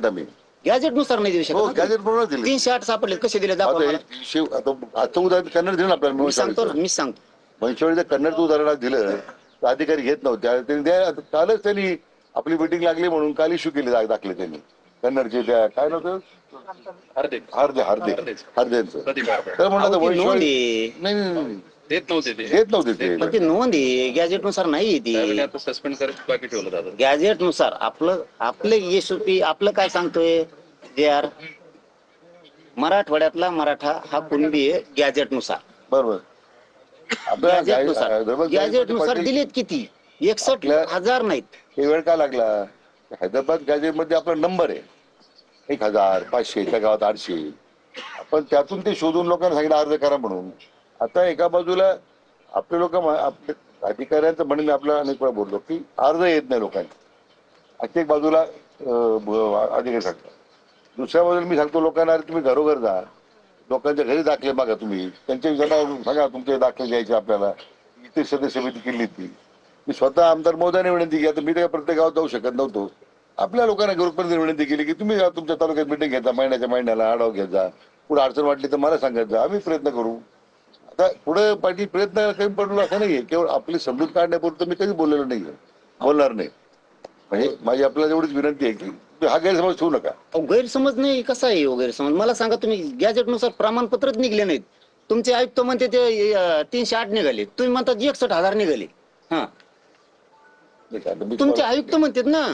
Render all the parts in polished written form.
शकत आम्ही. गॅजेटनुसार नाही देऊ हो शकत. गॅजेट प्रमाणे दिले. 308 सापडले कसे दिले दाखवा मला. आता आजचं उदाहरण कन्नड दिलं आपल्याला. मी सांगतो वंशवाडीचं कन्नडचं उदाहरण दिलं तर अधिकारी घेत नव्हते. कालच त्यांनी आपली मिटिंग लागली म्हणून काल इश्यू केले दाखले त्यांनी कन्नडचे. त्या काय नव्हतं हरदेचं. तर म्हणलं वंशवाडी नाही देत नव्हते ते नोंद गॅजेटनुसार नाही ती. सस्पेंड करत बाकी ठेवलं जातं. गॅजेटनुसार आपलं एसओपी आपलं काय सांगतोय जे आर मराठवाड्यातला मराठा हा कुणबी आहे गॅजेटनुसार. बरोबर. गॅजेटनुसार दिलेत किती 61,000 नाहीत. हे वेळ का लागला. हैदराबाद गॅजेट मध्ये आपला नंबर आहे 1000 500 त्या गावात 800. आपण त्यातून ते शोधून लोकांना सांगितलं अर्ज करा म्हणून. आता एका बाजूला आपले लोक आपले अधिकाऱ्यांचं म्हणून मी आपल्याला अनेक वेळा बोललो की अर्ज येत नाही लोकांना. एक बाजूला अधिकारी सांगतात. दुसऱ्या बाजूला मी सांगतो लोकांना तुम्ही घरोघर जा लोकांच्या घरी दाखले मागा. तुम्ही त्यांच्या सांगा तुमचे दाखले द्यायचे आपल्याला. इथे सदस्य समिती केली ती. मी स्वतः आमदार महोदयाने विनंती केली. आता मी त्या प्रत्येक गावात जाऊ शकत नव्हतो. आपल्या लोकांना ग्रुपमध्ये विनंती केली की तुम्ही तुमच्या तालुक्यात मिटिंग घ्यायचा महिन्याला आढावा घ्यायचा जा. पुढे अडचण वाटली तर मला सांगत जा आम्ही प्रयत्न करू. आता पुढे पाठी प्रयत्न कमी पडलो असं नाहीये. केवळ आपली समजूत काढण्यापुरतं मी कधी बोललेलो नाहीये बोलणार नाही. म्हणजे माझी आपल्याला एवढीच विनंती आहे की हा गैरसमज ठेवू नका. गैरसमज नाही कसा आहे गैरसमज मला सांगा. तुम्ही गॅजेटनुसार प्रमाणपत्रच निघले नाहीत. तुमचे आयुक्त म्हणते ते 308 निघाले. तुम्ही म्हणता 61,000 निघाले. हा तुमचे आयुक्त म्हणतात ना.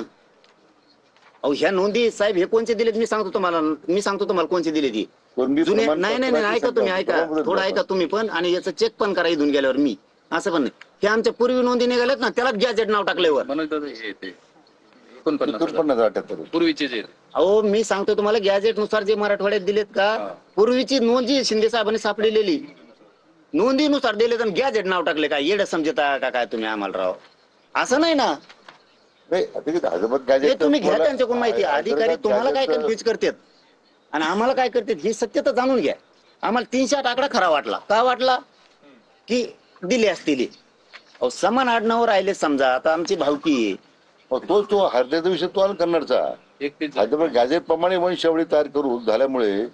अहो ह्या नोंदी साहेब हे कोणचे दिलेत मी सांगतो तुम्हाला कोणचे दिले ती जुने. नाही ऐका तुम्ही ऐका थोडं ऐका तुम्ही पण. आणि याचं चेक पण करा इथून गेल्यावर मी असं पण नाही. हे आमच्या पूर्वी नोंदी निघाल्यात ना त्याला गॅजेट नाव टाकल्यावर पूर्वीचे जे. अहो मी सांगतो तुम्हाला गॅजेटनुसार जे मराठवाड्यात दिलेत का पूर्वीची नोंद जी शिंदे साहेबांनी सापडलेली नोंदीनुसार दिलेत आणि गॅजेट नाव टाकले. काय येडं समजता का काय तुम्ही आम्हाला राव. असं नाही ना. हे तुम्ही घ्या त्यांच्याकडून माहिती. अधिकारी तुम्हाला काय कन्फ्युज करतात आणि आम्हाला काय करतात ही सत्यता जाणून घ्या. आम्हाला 308 आकडा खरा वाटला. का वाटला की दिले असतील. समान आडनावर राहिले समजा. आता आमची भावकी आहे. तो हरदेचा विषय तो आला कन्नडचा. हैदराबाद गॅजेट प्रमाणे वंशावळी तयार करून झाल्यामुळे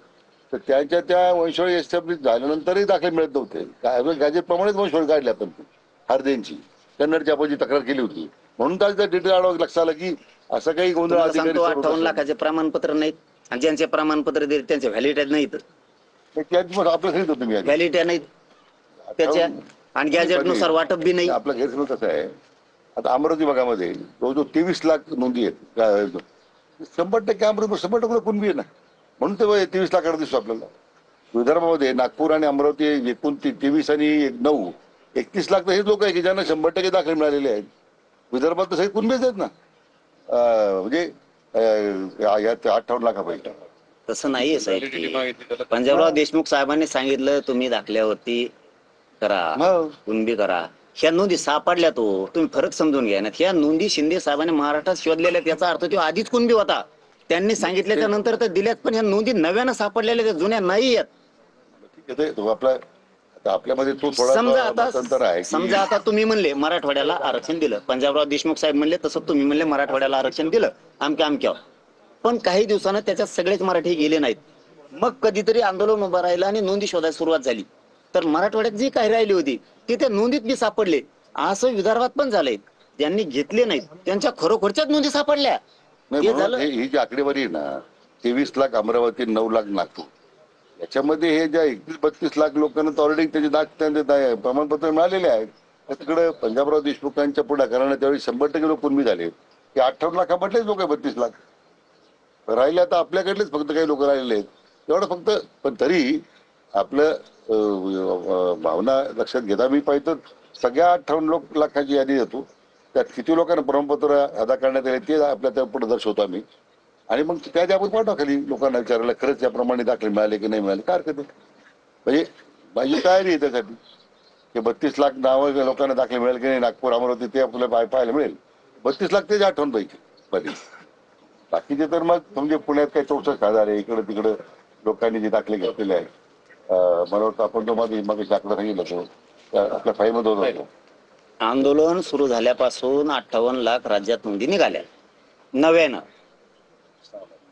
तर त्यांच्या त्या वंशावळी एस्टॅब्लिश झाल्यानंतरही दाखले मिळत नव्हते. गॅजेट प्रमाणेच वंशावळी काढली आपण हरदेंची. कन्नडची आपण जी तक्रार केली होती म्हणून त्याचा डिटेल आढावा लक्षात आलं की असं काही गोंधळ. 58 लाखाचे प्रमाणपत्र नाहीत आणि ज्यांचे प्रमाणपत्र दिले त्यांचे व्हॅलिडिटी नाहीत. आपलं तुम्ही व्हॅलिडिटी नाहीत त्याच्या आणि गॅजेटनुसार वाटप बी नाही. आपलं गैरसमज कसं आहे. आता अमरावती भागामध्ये जवळजवळ 23 लाख नोंदी आहेत. 100% अमरावती 100% कुणबी आहे ना म्हणून ते 23 लाखाकडे दिसतो आपल्याला. विदर्भामध्ये नागपूर आणि अमरावती एकूण 23 आणि 9 31 लाख तर हेच लोक आहे की ज्यांना 100% दाखले मिळालेले आहेत. विदर्भात तर सगळे कुणबीच आहेत ना. म्हणजे 58 लाखापैकी. तसं नाहीये साहेब. पंजाबराव देशमुख साहेबांनी सांगितलं तुम्ही दाखल्यावरती करा कुणबी करा. ह्या नोंदी सापडल्या. तुम्ही फरक समजून घ्या ना. ह्या नोंदी शिंदे साहेबांनी महाराष्ट्रात शोधलेल्या त्याचा अर्थ तो आधीच कुणबी होता. त्यांनी सांगितल्याच्या नंतर तर दिल्यात पण ह्या नोंदी नव्यानं सापडलेल्या त्या जुन्या नाही आहेत. आपल्यामध्ये तो समजा आता तुम्ही म्हणले मराठवाड्याला आरक्षण दिलं. पंजाबराव देशमुख साहेब म्हणले तसं तुम्ही म्हणले मराठवाड्याला आरक्षण दिलं आमक्या. पण काही दिवसानं त्याच्यात सगळेच मराठी गेले नाहीत. मग कधीतरी आंदोलन उभं राहिलं आणि नोंदी शोधायला सुरुवात झाली. तर मराठवाड्यात जी काही राहिली होती ती त्या नोंदीत बी सापडले. असं विदर्भात पण झालंय. ज्यांनी घेतले नाहीत त्यांच्या खरोखरच्याच नोंदी सापडल्या. ही जी आकडेवारी आहे ना 23 लाख अमरावती 9 लाख नागपूर याच्यामध्ये हे ज्या 31-32 लाख लोकांना ऑलरेडी त्याचे प्रमाणपत्र मिळालेले आहेत. तिकडे पंजाबराव देशमुखांच्या पुढाकाराने त्यावेळी 100% लोक कुणबी झाले. ते 58 लाखामधलेच लोक आहे 32 लाख राहिले. आता आपल्याकडलेच फक्त काही लोक राहिलेले आहेत एवढं फक्त. पण तरी आपलं भावना लक्षात घेता मी पाहिजे सगळ्या 58 लाखाची यादी देतो. त्यात किती लोकांना प्रमाणपत्र अदा करण्यात आले ते आपल्या त्या पुढे दर्शवतो आम्ही. आणि मग त्या आपण पाठवा खाली लोकांना विचारायला खरंच त्याप्रमाणे दाखले मिळाले की नाही मिळाले काय हरकत आहे. म्हणजे माझी तयारी आहे त्यासाठी की 32 लाख नावं लोकांना दाखले मिळेल की नाही नागपूर अमरावती ते आपल्याला पाहायला मिळेल. 32 लाख तेच 58 पैकी मध्ये. बाकीचे तर मग म्हणजे पुण्यात काही 64,000 आहे. इकडे तिकडे लोकांनी जे दाखले घेतलेले आहेत. मला वाटतं आपण तो मध्ये मग दाखला सांगितलं तो आपल्या फाईलमध्ये होता. आंदोलन सुरू झाल्यापासून 58 लाख राज्यात नोंदी निघाल्या नव्यानं.